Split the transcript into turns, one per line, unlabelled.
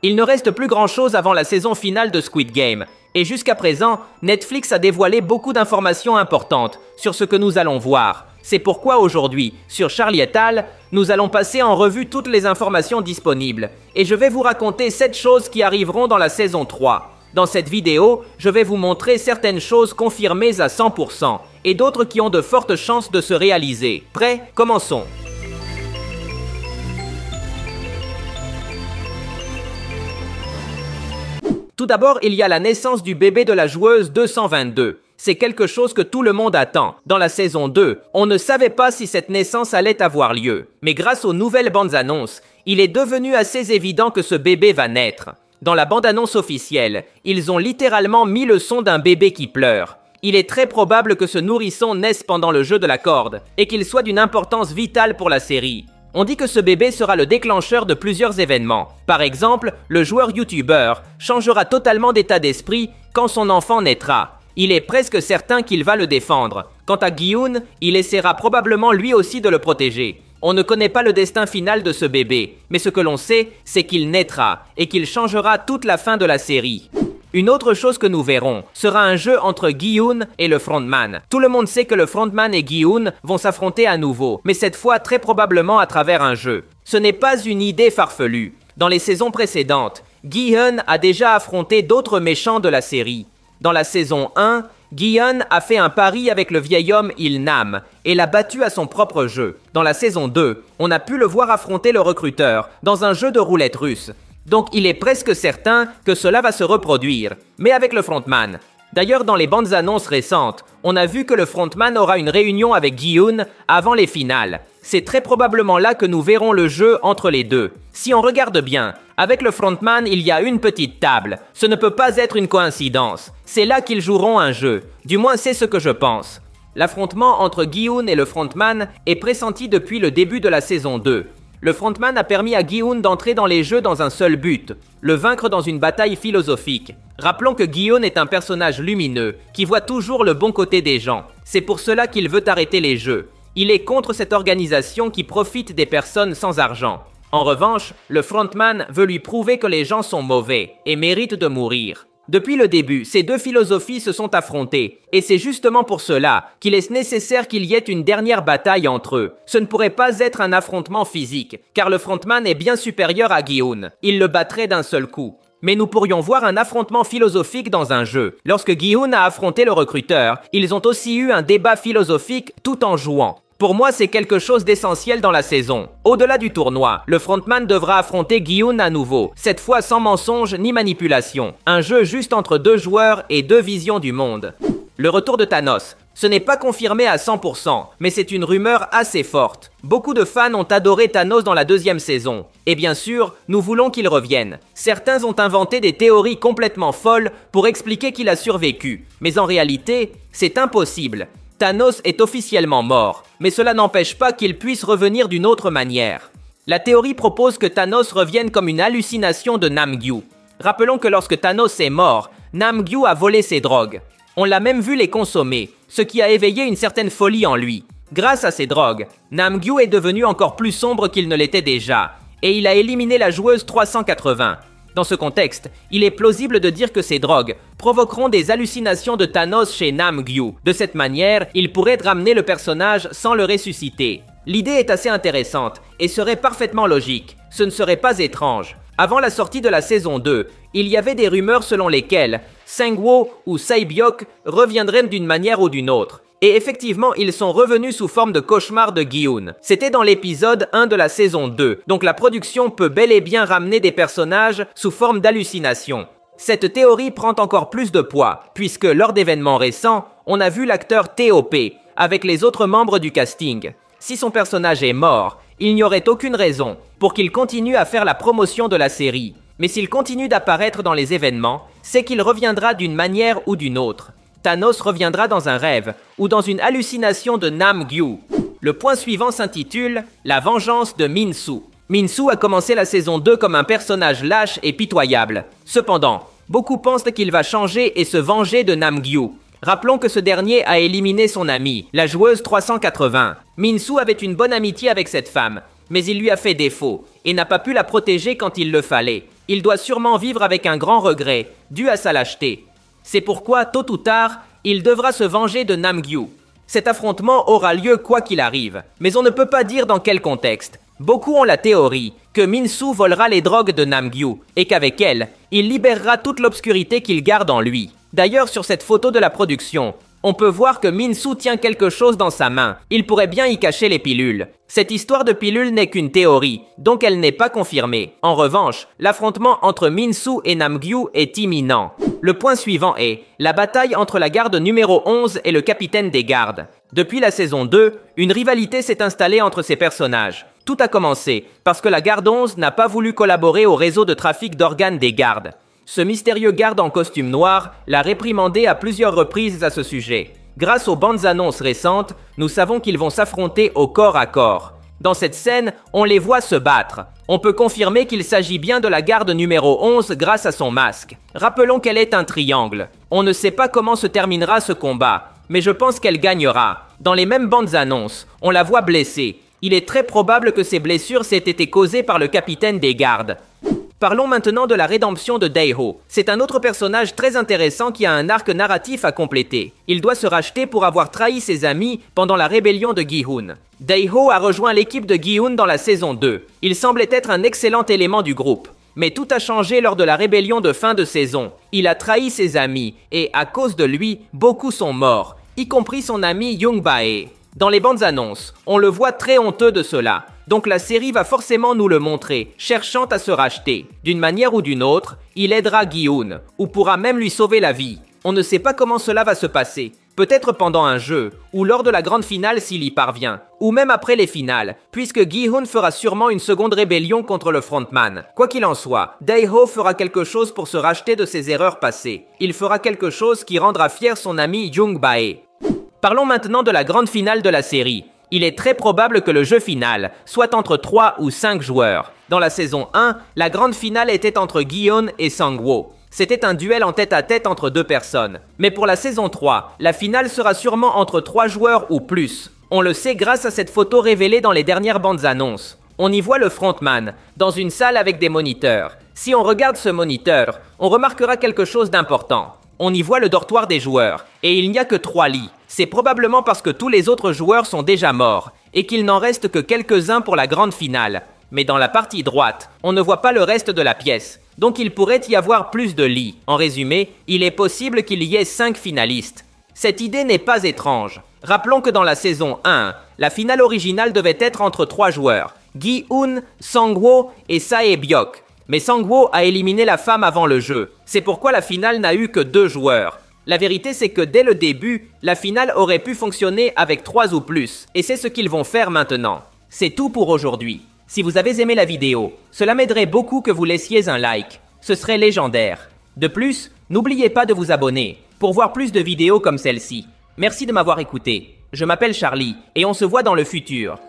Il ne reste plus grand chose avant la saison finale de Squid Game, et jusqu'à présent, Netflix a dévoilé beaucoup d'informations importantes sur ce que nous allons voir. C'est pourquoi aujourd'hui, sur Charlie et Al, nous allons passer en revue toutes les informations disponibles, et je vais vous raconter 7 choses qui arriveront dans la saison 3. Dans cette vidéo, je vais vous montrer certaines choses confirmées à 100%, et d'autres qui ont de fortes chances de se réaliser. Prêts? Commençons! Tout d'abord, il y a la naissance du bébé de la joueuse 222. C'est quelque chose que tout le monde attend. Dans la saison 2, on ne savait pas si cette naissance allait avoir lieu. Mais grâce aux nouvelles bandes annonces, il est devenu assez évident que ce bébé va naître. Dans la bande-annonce officielle, ils ont littéralement mis le son d'un bébé qui pleure. Il est très probable que ce nourrisson naisse pendant le jeu de la corde et qu'il soit d'une importance vitale pour la série. On dit que ce bébé sera le déclencheur de plusieurs événements. Par exemple, le joueur youtubeur changera totalement d'état d'esprit quand son enfant naîtra. Il est presque certain qu'il va le défendre. Quant à Gi-hun, il essaiera probablement lui aussi de le protéger. On ne connaît pas le destin final de ce bébé, mais ce que l'on sait, c'est qu'il naîtra et qu'il changera toute la fin de la série. Une autre chose que nous verrons sera un jeu entre Gi-hun et le frontman. Tout le monde sait que le frontman et Gi-hun vont s'affronter à nouveau, mais cette fois très probablement à travers un jeu. Ce n'est pas une idée farfelue. Dans les saisons précédentes, Gi-hun a déjà affronté d'autres méchants de la série. Dans la saison 1, Gi-hun a fait un pari avec le vieil homme Il-nam et l'a battu à son propre jeu. Dans la saison 2, on a pu le voir affronter le recruteur dans un jeu de roulette russe. Donc il est presque certain que cela va se reproduire, mais avec le frontman. D'ailleurs, dans les bandes annonces récentes, on a vu que le frontman aura une réunion avec Gi-hun avant les finales. C'est très probablement là que nous verrons le jeu entre les deux. Si on regarde bien, avec le frontman, il y a une petite table. Ce ne peut pas être une coïncidence. C'est là qu'ils joueront un jeu. Du moins, c'est ce que je pense. L'affrontement entre Gi-hun et le frontman est pressenti depuis le début de la saison 2. Le frontman a permis à Gi-hun d'entrer dans les jeux dans un seul but, le vaincre dans une bataille philosophique. Rappelons que Gi-hun est un personnage lumineux, qui voit toujours le bon côté des gens. C'est pour cela qu'il veut arrêter les jeux. Il est contre cette organisation qui profite des personnes sans argent. En revanche, le frontman veut lui prouver que les gens sont mauvais et méritent de mourir. Depuis le début, ces deux philosophies se sont affrontées, et c'est justement pour cela qu'il est nécessaire qu'il y ait une dernière bataille entre eux. Ce ne pourrait pas être un affrontement physique, car le frontman est bien supérieur à Gi-hun. Il le battrait d'un seul coup. Mais nous pourrions voir un affrontement philosophique dans un jeu. Lorsque Gi-hun a affronté le recruteur, ils ont aussi eu un débat philosophique tout en jouant. Pour moi, c'est quelque chose d'essentiel dans la saison. Au-delà du tournoi, le frontman devra affronter Gi-hun à nouveau, cette fois sans mensonge ni manipulation. Un jeu juste entre deux joueurs et deux visions du monde. Le retour de Thanos. Ce n'est pas confirmé à 100%, mais c'est une rumeur assez forte. Beaucoup de fans ont adoré Thanos dans la deuxième saison. Et bien sûr, nous voulons qu'il revienne. Certains ont inventé des théories complètement folles pour expliquer qu'il a survécu. Mais en réalité, c'est impossible. Thanos est officiellement mort, mais cela n'empêche pas qu'il puisse revenir d'une autre manière. La théorie propose que Thanos revienne comme une hallucination de Namgyu. Rappelons que lorsque Thanos est mort, Namgyu a volé ses drogues. On l'a même vu les consommer, ce qui a éveillé une certaine folie en lui. Grâce à ces drogues, Namgyu est devenu encore plus sombre qu'il ne l'était déjà, et il a éliminé la joueuse 380. Dans ce contexte, il est plausible de dire que ces drogues provoqueront des hallucinations de Thanos chez Namgyu. De cette manière, il pourrait ramener le personnage sans le ressusciter. L'idée est assez intéressante et serait parfaitement logique. Ce ne serait pas étrange. Avant la sortie de la saison 2, il y avait des rumeurs selon lesquelles Sang-woo ou Sae-byok reviendraient d'une manière ou d'une autre. Et effectivement, ils sont revenus sous forme de cauchemar de Gi-hun. C'était dans l'épisode 1 de la saison 2, donc la production peut bel et bien ramener des personnages sous forme d'hallucination. Cette théorie prend encore plus de poids, puisque lors d'événements récents, on a vu l'acteur T.O.P. avec les autres membres du casting. Si son personnage est mort, il n'y aurait aucune raison pour qu'il continue à faire la promotion de la série. Mais s'il continue d'apparaître dans les événements, c'est qu'il reviendra d'une manière ou d'une autre. Thanos reviendra dans un rêve ou dans une hallucination de Namgyu. Le point suivant s'intitule « La vengeance de Min-soo ». Min-soo a commencé la saison 2 comme un personnage lâche et pitoyable. Cependant, beaucoup pensent qu'il va changer et se venger de Namgyu. Rappelons que ce dernier a éliminé son amie, la joueuse 380. Min-soo avait une bonne amitié avec cette femme, mais il lui a fait défaut et n'a pas pu la protéger quand il le fallait. Il doit sûrement vivre avec un grand regret, dû à sa lâcheté. C'est pourquoi, tôt ou tard, il devra se venger de Namgyu. Cet affrontement aura lieu quoi qu'il arrive, mais on ne peut pas dire dans quel contexte. Beaucoup ont la théorie que Min-Soo volera les drogues de Namgyu et qu'avec elle, il libérera toute l'obscurité qu'il garde en lui. D'ailleurs, sur cette photo de la production, on peut voir que Min-Soo tient quelque chose dans sa main. Il pourrait bien y cacher les pilules. Cette histoire de pilules n'est qu'une théorie, donc elle n'est pas confirmée. En revanche, l'affrontement entre Min-Soo et Namgyu est imminent. Le point suivant est la bataille entre la garde numéro 11 et le capitaine des gardes. Depuis la saison 2, une rivalité s'est installée entre ces personnages. Tout a commencé parce que la garde 11 n'a pas voulu collaborer au réseau de trafic d'organes des gardes. Ce mystérieux garde en costume noir l'a réprimandé à plusieurs reprises à ce sujet. Grâce aux bandes annonces récentes, nous savons qu'ils vont s'affronter au corps à corps. Dans cette scène, on les voit se battre. On peut confirmer qu'il s'agit bien de la garde numéro 11 grâce à son masque. Rappelons qu'elle est un triangle. On ne sait pas comment se terminera ce combat, mais je pense qu'elle gagnera. Dans les mêmes bandes annonces, on la voit blessée. Il est très probable que ces blessures s'aient été causées par le capitaine des gardes. Parlons maintenant de la rédemption de Daeho. C'est un autre personnage très intéressant qui a un arc narratif à compléter. Il doit se racheter pour avoir trahi ses amis pendant la rébellion de Gi-hun. Daeho a rejoint l'équipe de Gi-hun dans la saison 2. Il semblait être un excellent élément du groupe. Mais tout a changé lors de la rébellion de fin de saison. Il a trahi ses amis et, à cause de lui, beaucoup sont morts, y compris son ami Young-bae. Dans les bandes annonces, on le voit très honteux de cela. Donc la série va forcément nous le montrer, cherchant à se racheter. D'une manière ou d'une autre, il aidera Gi-hun, ou pourra même lui sauver la vie. On ne sait pas comment cela va se passer. Peut-être pendant un jeu, ou lors de la grande finale s'il y parvient, ou même après les finales, puisque Gi-hun fera sûrement une seconde rébellion contre le frontman. Quoi qu'il en soit, Daeho fera quelque chose pour se racheter de ses erreurs passées. Il fera quelque chose qui rendra fier son ami Young-bae. Parlons maintenant de la grande finale de la série. Il est très probable que le jeu final soit entre 3 ou 5 joueurs. Dans la saison 1, la grande finale était entre Gi-hun et Sang-woo. C'était un duel en tête-à-tête entre deux personnes. Mais pour la saison 3, la finale sera sûrement entre 3 joueurs ou plus. On le sait grâce à cette photo révélée dans les dernières bandes annonces. On y voit le frontman, dans une salle avec des moniteurs. Si on regarde ce moniteur, on remarquera quelque chose d'important. On y voit le dortoir des joueurs, et il n'y a que 3 lits. C'est probablement parce que tous les autres joueurs sont déjà morts, et qu'il n'en reste que quelques-uns pour la grande finale. Mais dans la partie droite, on ne voit pas le reste de la pièce, donc il pourrait y avoir plus de lits. En résumé, il est possible qu'il y ait 5 finalistes. Cette idée n'est pas étrange. Rappelons que dans la saison 1, la finale originale devait être entre 3 joueurs, Gi-hun, Sang-woo et Sae-byok. Mais Sang-woo a éliminé la femme avant le jeu. C'est pourquoi la finale n'a eu que 2 joueurs. La vérité, c'est que dès le début, la finale aurait pu fonctionner avec 3 ou plus. Et c'est ce qu'ils vont faire maintenant. C'est tout pour aujourd'hui. Si vous avez aimé la vidéo, cela m'aiderait beaucoup que vous laissiez un like. Ce serait légendaire. De plus, n'oubliez pas de vous abonner pour voir plus de vidéos comme celle-ci. Merci de m'avoir écouté. Je m'appelle Charlie et on se voit dans le futur.